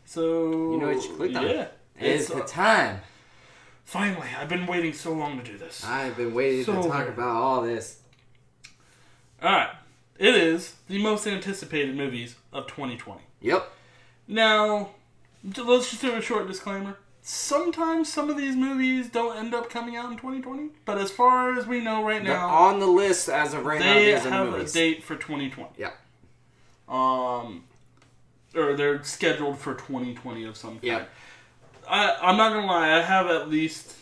So You know what you clicked on? Yeah, It's the time. Finally, I've been waiting so long to do this. I've been waiting to talk about all this. All right, it is the most anticipated movies of 2020. Yep. Now, let's just do a short disclaimer. Sometimes some of these movies don't end up coming out in 2020, but as far as we know right They're now, on the list as of right now. they These are have movies. a date for 2020. Yep. Or they're scheduled for 2020 of some kind. Yep. I'm not gonna lie, I have at least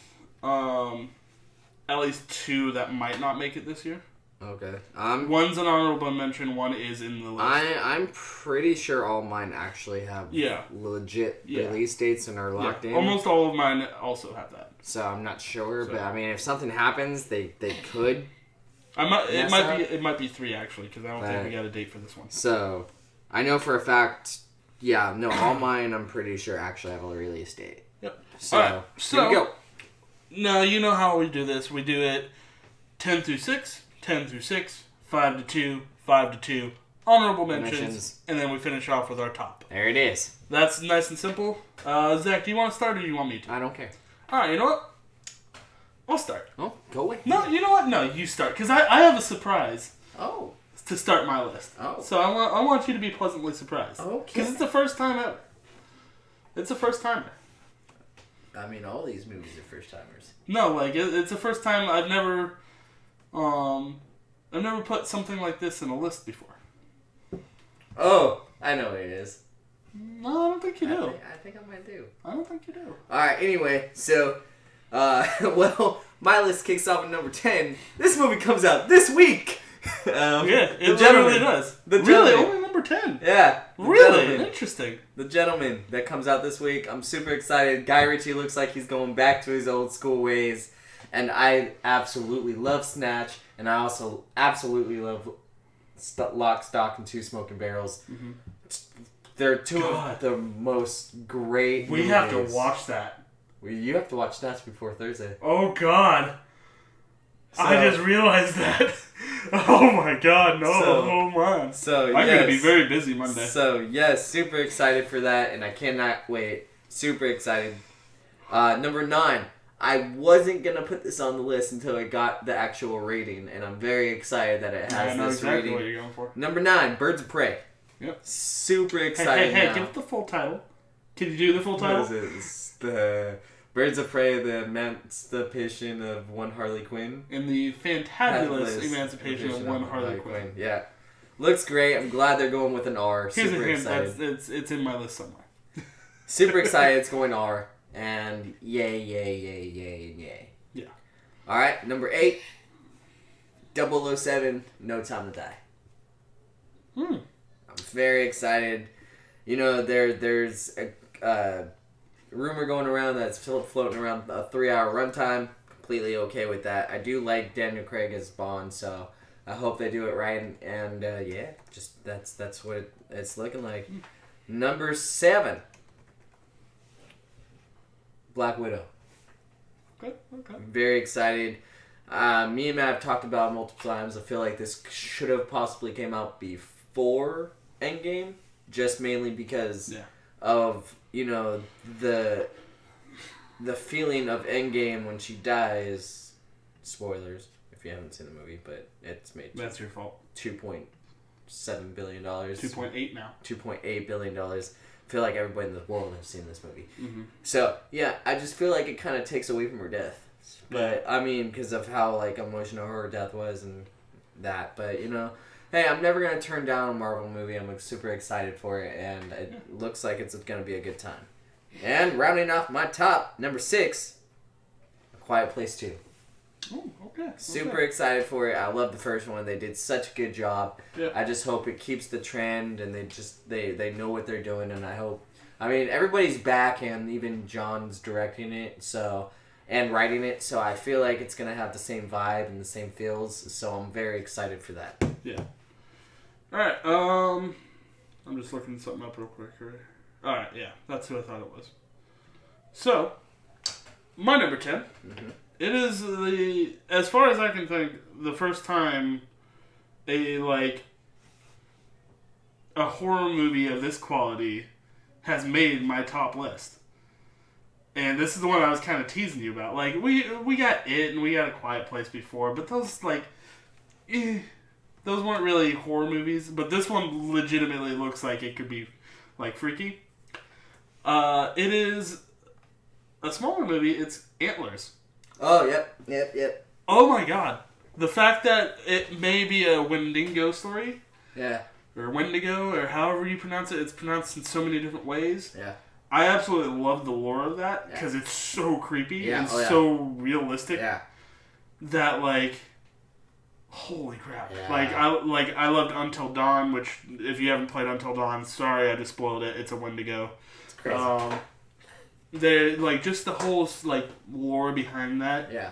two that might not make it this year. Okay. One's an honorable mention, one is in the list. I'm pretty sure all mine actually have legit release dates and are locked in. Almost all of mine also have that. So I'm not sure, but I mean, if something happens, they could. It might be 3 actually, because I don't think we got a date for this one. So I know for a fact. Yeah, no, all mine I'm pretty sure actually have a release date. Yep. So, all right, here we go. Now, you know how we do this. We do it 10 through 6, 10 through 6, 5 to 2, 5 to 2, honorable mentions, and then we finish off with our top. There it is. That's nice and simple. Zach, do you want to start or do you want me to? I don't care. All right, you know what? I'll start. Oh, go away. No, you know what? No, you start, because I have a surprise. Oh. To start my list. Oh. So I want you to be pleasantly surprised. Okay. Because it's the first time ever. It's the first timer. I mean, all these movies are first timers. No, like it's the first time I've never put something like this in a list before. Oh, I know what it is. No, I don't think you do. I think I might do. I don't think you do. Alright, anyway, so, well, my list kicks off at number 10. This movie comes out this week! It generally does. Really? Only number 10? Yeah. Really? Interesting. The Gentleman that comes out this week. I'm super excited. Guy Ritchie looks like he's going back to his old school ways. And I absolutely love Snatch. And I also absolutely love Lock, Stock, and Two Smoking Barrels. Mm-hmm. They're two of the most great movies. We have to watch that. You have to watch Snatch before Thursday. Oh, God. So, I just realized that. Oh my God, no, hold on. So, I'm going to be very busy Monday. So, yes, super excited for that, and I cannot wait. Super excited. Number 9. I wasn't going to put this on the list until I got the actual rating, and I'm very excited that it has this exactly rating. What you're going for. Number 9, Birds of Prey. Yep. Super excited Hey, give it the full title. Can you do the full title? It's the Birds of Prey, the Emancipation of One Harley Quinn. And the Fantabulous Emancipation of One Harley Quinn. Yeah. Looks great. I'm glad they're going with an R. Here's Super a hint. excited. It's in my list somewhere. Super excited. It's going R. And yay, yay, yay, yay, and yay. Yeah. Alright, number 8. 007, No Time to Die. I'm very excited. You know, there's a rumor going around that's floating around a 3-hour runtime. Completely okay with that. I do like Daniel Craig as Bond, so I hope they do it right. And yeah, just that's what it's looking like. Number 7, Black Widow. Okay. Very excited. Me and Matt have talked about it multiple times. I feel like this should have possibly came out before Endgame, just mainly because of, you know, the feeling of Endgame when she dies. Spoilers if you haven't seen the movie, but it's made. That's your fault. $2.7 billion. 2.8 now. $2.8 billion. I feel like everybody in the world has seen this movie. Mm-hmm. So, yeah, I just feel like it kind of takes away from her death. But, I mean, because of how, like, emotional her death was and that. But, you know, hey, I'm never going to turn down a Marvel movie. I'm super excited for it, and it looks like it's going to be a good time. And rounding off my top, number 6, A Quiet Place 2. Oh, okay. Super excited for it. I love the first one. They did such a good job. Yeah. I just hope it keeps the trend and they know what they're doing, and I hope. I mean, everybody's back, and even John's directing it, and writing it, so I feel like it's gonna have the same vibe and the same feels. So I'm very excited for that. Yeah. All right. I'm just looking something up real quick. Right? All right. Yeah, that's who I thought it was. So, my number 10. Mm-hmm. It is as far as I can think, the first time a horror movie of this quality has made my top list. And this is the one I was kind of teasing you about. Like, we got It and we got A Quiet Place before, but those, like, those weren't really horror movies. But this one legitimately looks like it could be, like, freaky. It is a smaller movie. It's Antlers. Oh, yep. Oh my god. The fact that it may be a Wendigo story. Yeah. Or Wendigo, or however you pronounce it. It's pronounced in so many different ways. Yeah. I absolutely love the lore of that because it's so creepy and so realistic that, like, holy crap. Yeah. I loved Until Dawn, which, if you haven't played Until Dawn, sorry I just spoiled it. It's a Wendigo. It's crazy. They're, like, just the whole, like, lore behind that. Yeah.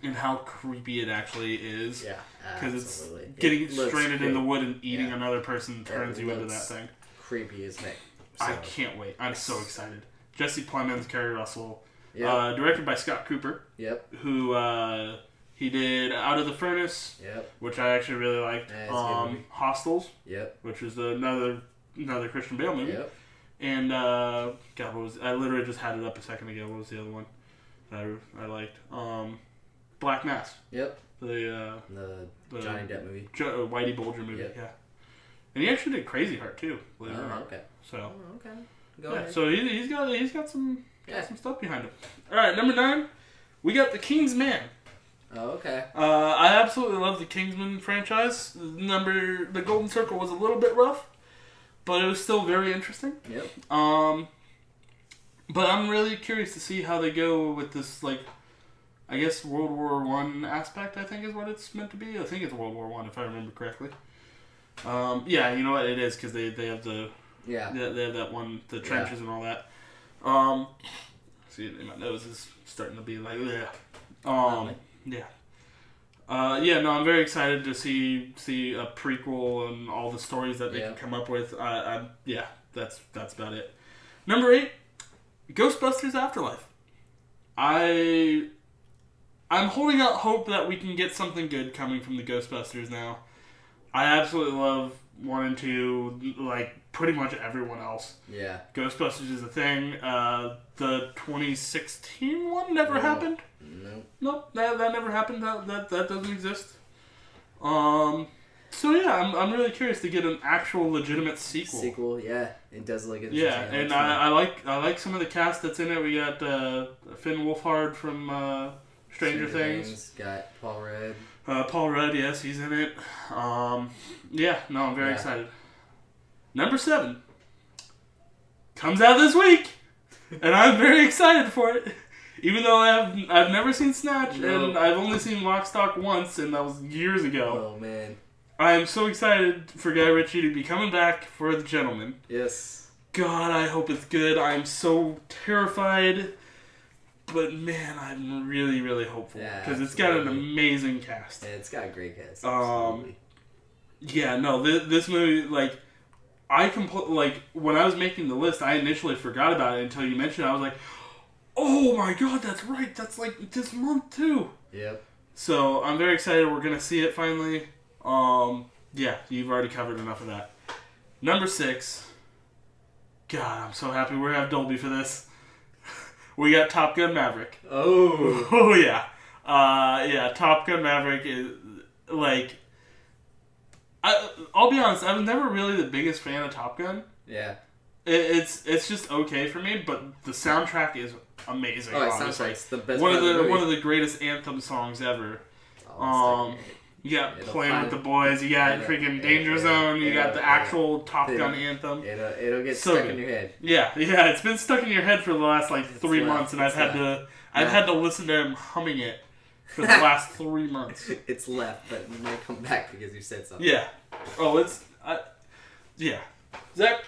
And how creepy it actually is. Yeah, because it's getting stranded in the wood and eating another person turns you into that thing. Creepy as heck. So. I can't wait. I'm so excited. Jesse Plemons, Kerry Russell. Yep. Directed by Scott Cooper. Yep. Who he did Out of the Furnace. Yep. Which I actually really liked. Hostels. Yep. Which is another Christian Bale movie. Yep. And God, I literally just had it up a second ago. What was the other one that I liked? Black Mass. Yep. The Johnny Depp movie. Whitey Bulger movie. Yep. Yeah. And he actually did Crazy Heart too. Okay. So. Okay. Go ahead. So he's got some stuff behind him. All right, number 9, we got The King's Man. Oh, okay. I absolutely love the Kingsman franchise. The Golden Circle was a little bit rough, but it was still very interesting. Yep. But I'm really curious to see how they go with this, like, I guess World War I aspect, I think is what it's meant to be. I think it's World War I, if I remember correctly. Yeah, you know what, it is, because they have they have that one, the trenches and all that. See, my nose is starting to be like, yeah. Yeah, no, I'm very excited to see a prequel and all the stories that they can come up with. That's about it. Number 8, Ghostbusters Afterlife. I'm holding out hope that we can get something good coming from the Ghostbusters now. I absolutely love 1 and 2, like pretty much everyone else. Yeah. Ghostbusters is a thing. The 2016 one never happened. Nope, that never happened. That doesn't exist. So yeah, I'm really curious to get an actual legitimate sequel. Yeah, it does look interesting. Yeah, and I like some of the cast that's in it. We got Finn Wolfhard from Stranger Things. Got Paul Rudd. Paul Rudd, yes, he's in it. I'm very excited. Number 7 comes out this week, and I'm very excited for it. Even though I've never seen Snatch, and I've only seen Lock, Stock once, and that was years ago. Oh man! I am so excited for Guy Ritchie to be coming back for The Gentleman. Yes. God, I hope it's good. I'm so terrified. But man, I'm really, really hopeful because it's got an amazing cast. Yeah, it's got a great cast. Absolutely. Yeah, no, this movie, like, when I was making the list, I initially forgot about it until you mentioned it. I was like, oh my god, that's right. That's like this month too. Yep. So I'm very excited. We're gonna see it finally. Yeah, you've already covered enough of that. Number 6. God, I'm so happy we have Dolby for this. We got Top Gun Maverick. Oh. Oh, yeah. Top Gun Maverick is, like... I'll be honest, I was never really the biggest fan of Top Gun. Yeah. It's just okay for me, but the soundtrack is amazing. Oh, it sounds like the best one of the greatest anthem songs ever. You got Playing with the Boys, you got freaking Danger Zone, you got the actual Top Gun anthem. It'll get stuck in your head. Yeah, it's been stuck in your head for the last 3 months, and I've had to listen to him humming it for the last 3 months. It's left, but it might come back because you said something. Yeah. Oh, Zach,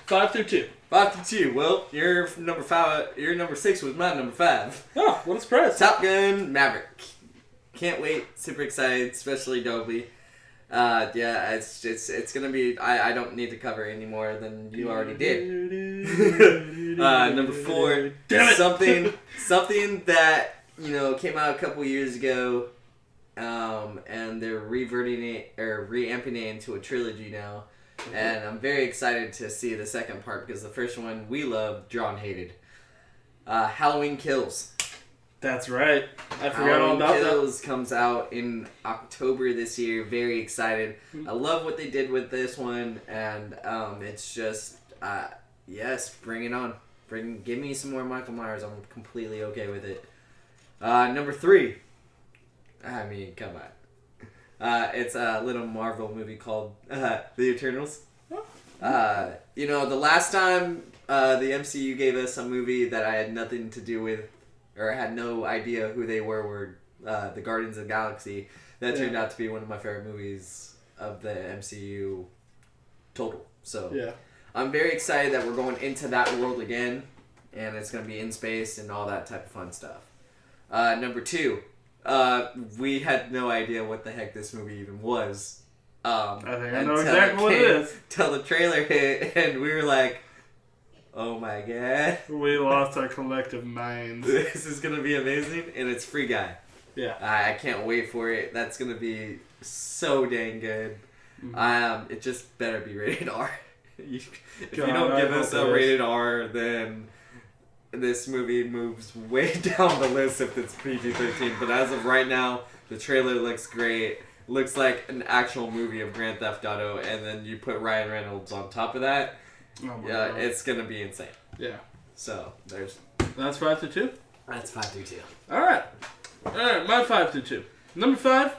5 through 2. 5 through 2. Well, your number 5. Your number 6 was my number 5. Oh, what a surprise! Top Gun Maverick. Can't wait. Super excited, especially Dolby. It's gonna be. I don't need to cover any more than you already did. Number 4. Something that came out a couple years ago, and they're reverting it or reamping it into a trilogy now. And I'm very excited to see the second part because the first one we loved, John hated. Halloween Kills. That's right. I forgot all about Halloween Kills comes out in October this year. Very excited. I love what they did with this one, and it's just yes, bring it on. Give me some more Michael Myers. I'm completely okay with it. Number 3. I mean, come on. It's a little Marvel movie called The Eternals. The last time the MCU gave us a movie that I had nothing to do with, or I had no idea who they were the Guardians of the Galaxy. That turned out to be one of my favorite movies of the MCU total. So I'm very excited that we're going into that world again, and it's going to be in space and all that type of fun stuff. Number 2, we had no idea what the heck this movie even was. I think I know exactly what it is. Till the trailer hit, and we were like, oh my god. We lost our collective minds. This is going to be amazing, and it's Free Guy. Yeah. I can't wait for it. That's going to be so dang good. Mm-hmm. It just better be rated R. If you don't give us a rated R, then this movie moves way down the list if it's PG-13. But as of right now, the trailer looks great. Looks like an actual movie of Grand Theft Auto, and then you put Ryan Reynolds on top of that. God. It's gonna be insane. Yeah. So there's. That's 5-2. That's 5-2. All right. My 5-2. Number 5.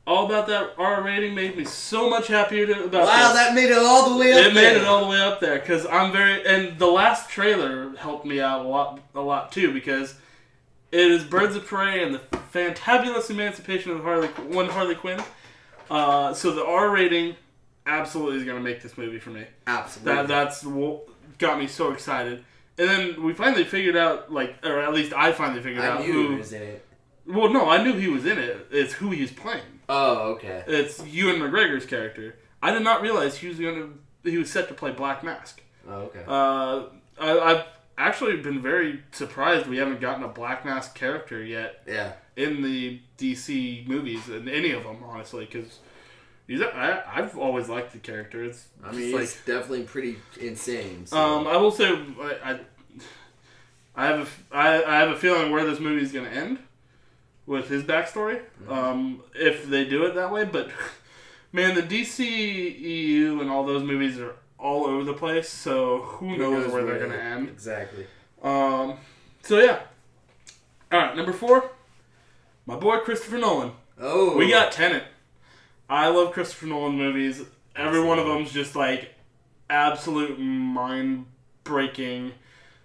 All About That R rating made me so much happier about Wow, that made it all the way up there. It made it all the way up there because I'm very... And the last trailer helped me out a lot too because it is Birds of Prey and the fantabulous emancipation of Harley Quinn. So the R rating absolutely is going to make this movie for me. Absolutely. That's what got me so excited. And then we finally figured out, or at least I finally figured out who was in it. Well, no, I knew he was in it. It's who he's playing. Oh, okay. It's Ewan McGregor's character. I did not realize he was set to play Black Mask. Oh, okay. I've actually been very surprised we haven't gotten a Black Mask character yet. Yeah. In the DC movies, in any of them, honestly, because I've always liked the character. It's he's definitely pretty insane. So. I will say I have a feeling where this movie is going to end with his backstory, if they do it that way. But man, the DCEU and all those movies are all over the place, so who knows where they're going to end. Exactly. So yeah. All right, number 4, my boy Christopher Nolan. Oh, we got Tenet. I love Christopher Nolan movies. Every one of them's just absolute mind breaking.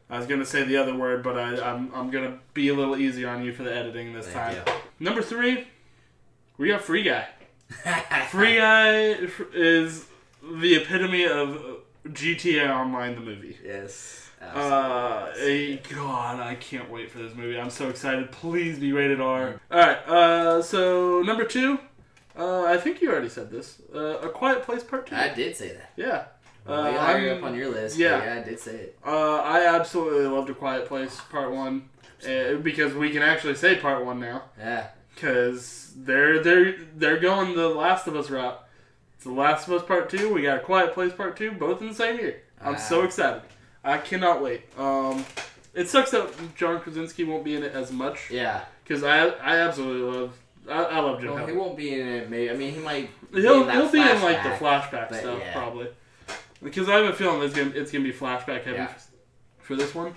I was gonna say the other word, but I'm gonna be a little easy on you for the editing this time. Number 3, we got Free Guy. Free Guy is the epitome of GTA Online, the movie. Yes. God, I can't wait for this movie. I'm so excited. Please be rated R. Alright, so number 2, I think you already said this. A Quiet Place Part 2. I did say that. Yeah. Way higher up on your list. Yeah, I did say it. I absolutely loved A Quiet Place Part 1 because we can actually say Part 1 now. Yeah. Because they're going the Last of Us route. It's The Last of Us Part 2. We got A Quiet Place Part 2, both in the same year. I'm so excited. I cannot wait. It sucks that John Krasinski won't be in it as much. Yeah. Because I absolutely love... I love Jim. Well, he won't be in it. Maybe. I mean, he might. He'll be in the flashback stuff probably. Because I have a feeling it's gonna be flashback heavy for this one.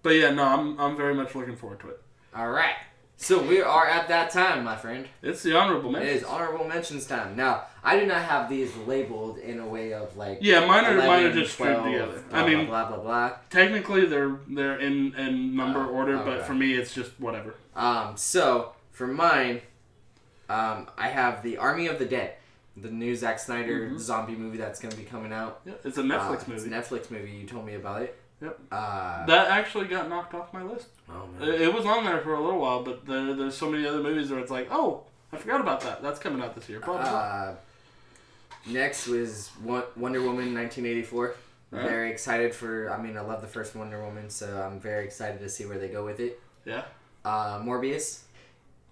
But yeah, no, I'm very much looking forward to it. All right. So we are at that time, my friend. It's the honorable mentions. It is honorable mentions time. Now, I do not have these labeled in a way of Yeah, mine are just 12, straight together. Blah, I mean, blah blah blah. Technically, they're in number order, but for me, it's just whatever. So for mine, I have the Army of the Dead, the new Zack Snyder zombie movie that's going to be coming out. Yeah, it's a Netflix movie. It's a Netflix movie. You told me about it. Yep. That actually got knocked off my list. Oh man. It was on there for a little while, but there's so many other movies where it's like, oh, I forgot about that. That's coming out this year. Next was Wonder Woman 1984. Right. Very excited for. I mean, I love the first Wonder Woman, so I'm very excited to see where they go with it. Yeah. Morbius.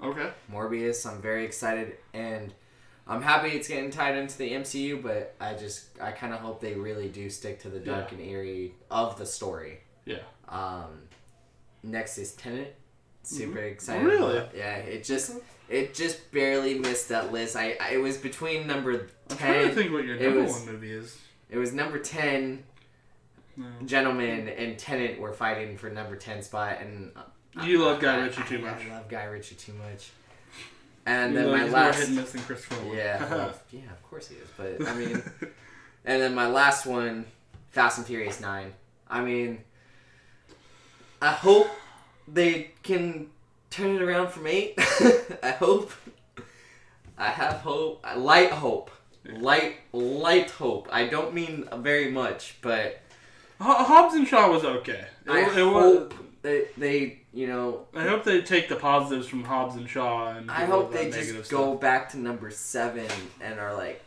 Okay. Morbius. I'm very excited, and I'm happy it's getting tied into the MCU, but I kind of hope they really do stick to the dark and eerie of the story. Yeah. Next is Tenet. Super excited. Really? Yeah. It just barely missed that list. It was between number 10. I'm trying to think what your number one movie is. It was number 10. No. Gentlemen and Tenet were fighting for number 10 spot, and you love Guy Ritchie too much. I love Guy Ritchie too much. And you then my he's last, more hit and miss than Christopher Nolan. yeah, of course he is. But I mean, and then my last one, Fast and Furious 9. I mean, I hope they can turn it around from 8. I hope. I have hope. Light hope. Light hope. I don't mean very much, but Hobbs and Shaw was okay. I hope they I hope they take the positives from Hobbs and Shaw and I hope they just go back to number 7 and are like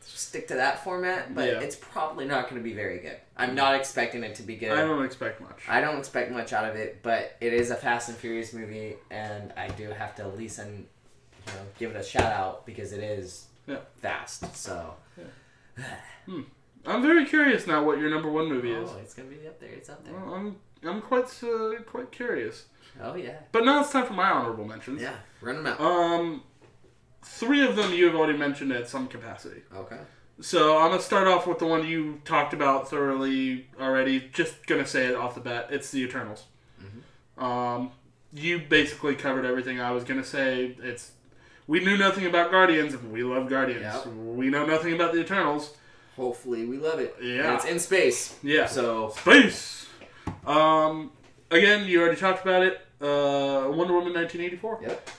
stick to that format, but it's probably not going to be very good. I'm not expecting it to be good. I don't expect much. I don't expect much out of it, but it is a Fast and Furious movie, and I do have to at least give it a shout out because it is fast. So I'm very curious now what your number one movie is. Oh, it's gonna be up there. It's up there. Well, I'm quite curious. Oh yeah. But now it's time for my honorable mentions. Yeah, run them out. 3 of them you have already mentioned at some capacity. Okay. So I'm gonna start off with the one you talked about thoroughly already. Just gonna say it off the bat. It's The Eternals. Mm-hmm. You basically covered everything I was gonna say. We knew nothing about Guardians, and we love Guardians. Yep. We know nothing about The Eternals. Hopefully we love it. Yeah. And it's in space. Yeah. So space. Again, you already talked about it. Wonder Woman 1984. Yep.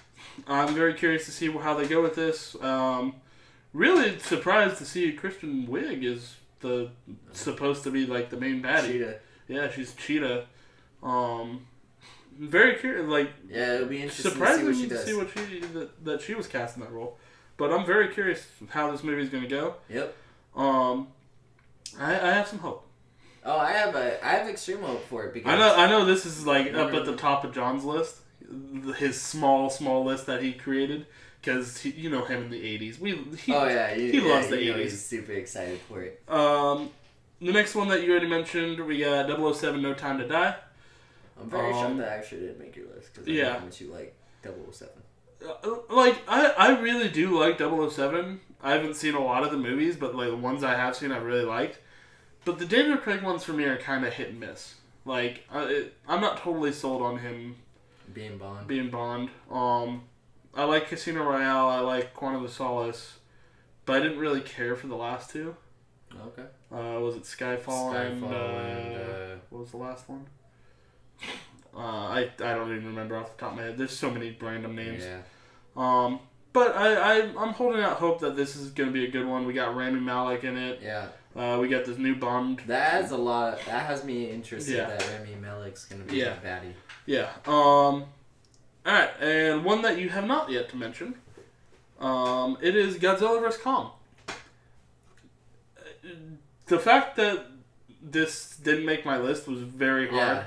I'm very curious to see how they go with this. Really surprised to see Kristen Wiig is supposed to be like the main baddie. Cheetah. Yeah, she's Cheetah. Very curious. Yeah, it'll be interesting surprising to see what she does. that she was cast in that role. But I'm very curious how this movie is going to go. Yep. I have some hope. Oh, I have extreme hope for it because I know this is like up at the top of John's list, his small list that he created, because him in the 80s. He loves the 80s. He's super excited for it. The next one that you already mentioned, we got 007 No Time to Die. I'm very shocked that actually didn't make your list because I know how much you like 007. I really do like 007. I haven't seen a lot of the movies, but the ones I have seen I really liked. But the Daniel Craig ones for me are kind of hit and miss. I'm not totally sold on him being Bond. I like Casino Royale. I like Quantum of Solace, but I didn't really care for the last 2. Okay. Was it Skyfall and what was the last one? I don't even remember off the top of my head. There's so many random names. Yeah. But I'm holding out hope that this is going to be a good one. We got Rami Malek in it. Yeah. We got this new Bond. That has me interested that Rami Malek's going to be a baddie. Yeah. Alright, and one that you have not yet to mention. It is Godzilla vs. Kong. The fact that this didn't make my list was very hard. Yeah.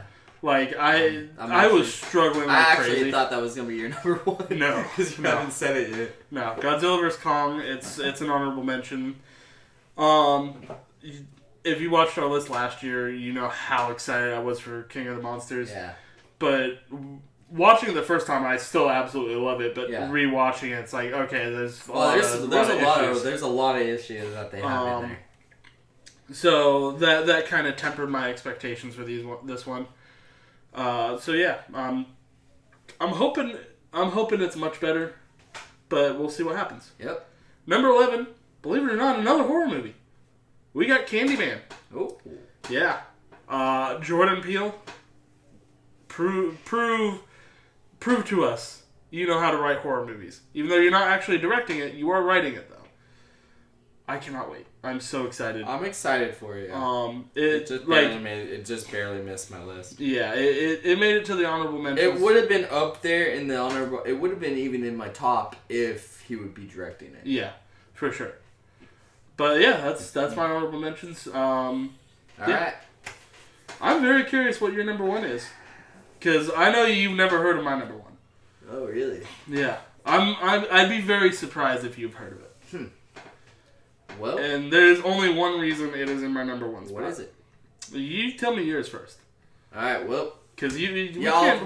I was struggling like crazy. I actually thought that was going to be your number 1. No. Because you haven't said it yet. No. Godzilla vs. Kong, it's an honorable mention. If you watched our list last year, you know how excited I was for King of the Monsters. Yeah. But watching it the first time, I still absolutely love it. But rewatching it, it's like, okay, there's a lot of issues that they have in there. So that kind of tempered my expectations for this one. So yeah, I'm hoping it's much better, but we'll see what happens. Yep. Number 11, believe it or not, another horror movie. We got Candyman. Oh. Yeah. Jordan Peele. Prove to us you know how to write horror movies. Even though you're not actually directing it, you are writing it though. I cannot wait. I'm so excited. I'm excited for it. Yeah. It just barely missed my list. Yeah, it made it to the honorable mentions. It would have been up there in the honorable. It would have been even in my top if he would be directing it. Yeah, for sure. But yeah, that's my honorable mentions. All right. I'm very curious what your number 1 is, because I know you've never heard of my number 1. Oh really? Yeah. I'd be very surprised if you've heard of it. Well, and there's only one reason it is in my number one spot. What is it? You tell me yours first. All right. Well, because we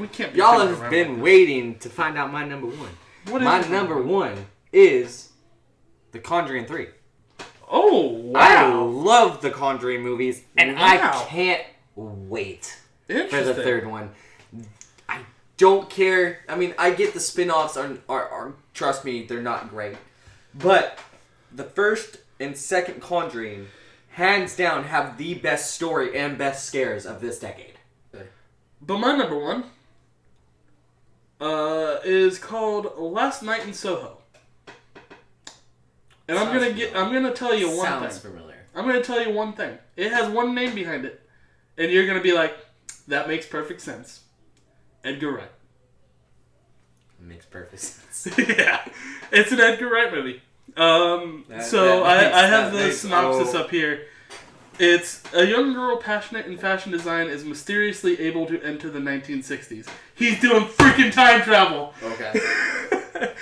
can't. Y'all have been waiting to find out my number one. What is my number one is The Conjuring 3. Oh wow! I love the Conjuring movies, and wow. I can't wait for the third one. I don't care. I mean, I get the spin-offs are trust me, they're not great, but the first and second Conjuring, hands down, have the best story and best scares of this decade. But my number one is called Last Night in Soho. And I'm gonna tell you one thing. Sounds familiar. I'm gonna tell you one thing. It has one name behind it, and you're gonna be like, "That makes perfect sense." Edgar Wright. It makes perfect sense. Yeah, it's an Edgar Wright movie. I have the synopsis up here. It's a young girl passionate in fashion design is mysteriously able to enter the 1960s. He's doing freaking time travel. Okay.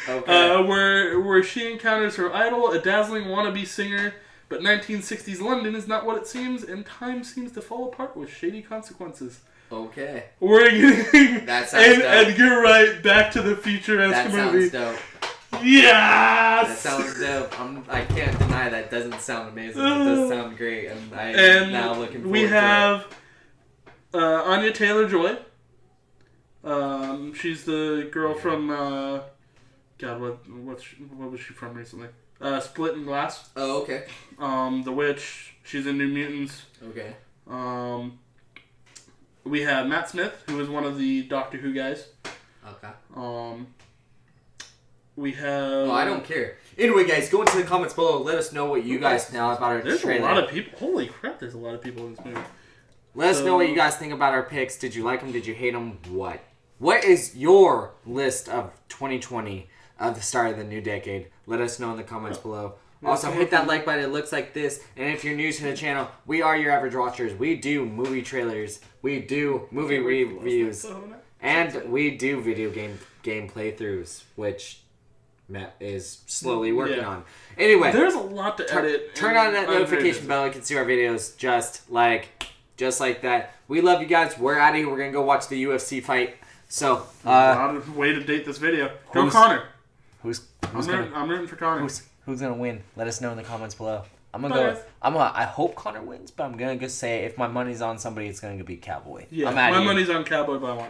Okay. Where she encounters her idol, a dazzling wannabe singer, but 1960s London is not what it seems, and time seems to fall apart with shady consequences. Okay. We're getting that sounds dope. Edgar Wright Back to the Future-esque movie. That sounds dope. Yes! That sounds dope. I can't deny that doesn't sound amazing. It does sound great, and I'm now looking forward to it. We have Anya Taylor-Joy. She's the girl from God, what was she from recently? Split and Glass. Oh, okay. The Witch. She's in New Mutants. Okay. We have Matt Smith, who is one of the Doctor Who guys. Okay. We have... Well, I don't care. Anyway, guys, go into the comments below. Let us know what you guys know about our There's trailer. a lot of people. Holy crap, there's a lot of people in this movie. Let us know what you guys think about our picks. Did you like them? Did you hate them? What? What is your list of 2020 of the start of the new decade? Let us know in the comments below. Also, hit that like button. It looks like this. And if you're new to the channel, we are your average watchers. We do movie trailers. We do movie reviews. And we do video game playthroughs, which Matt is slowly working on. Anyway, there's a lot to edit. Turn on that notification bell. You can see our videos just like that. We love you guys. We're out of here. We're going to go watch the UFC fight. So, way to date this video. Go Connor. I'm rooting for Connor. Who's gonna win? Let us know in the comments below. I hope Connor wins, but I'm gonna just say if my money's on somebody, it's gonna be Cowboy. Yeah, my money's on Cowboy, but I want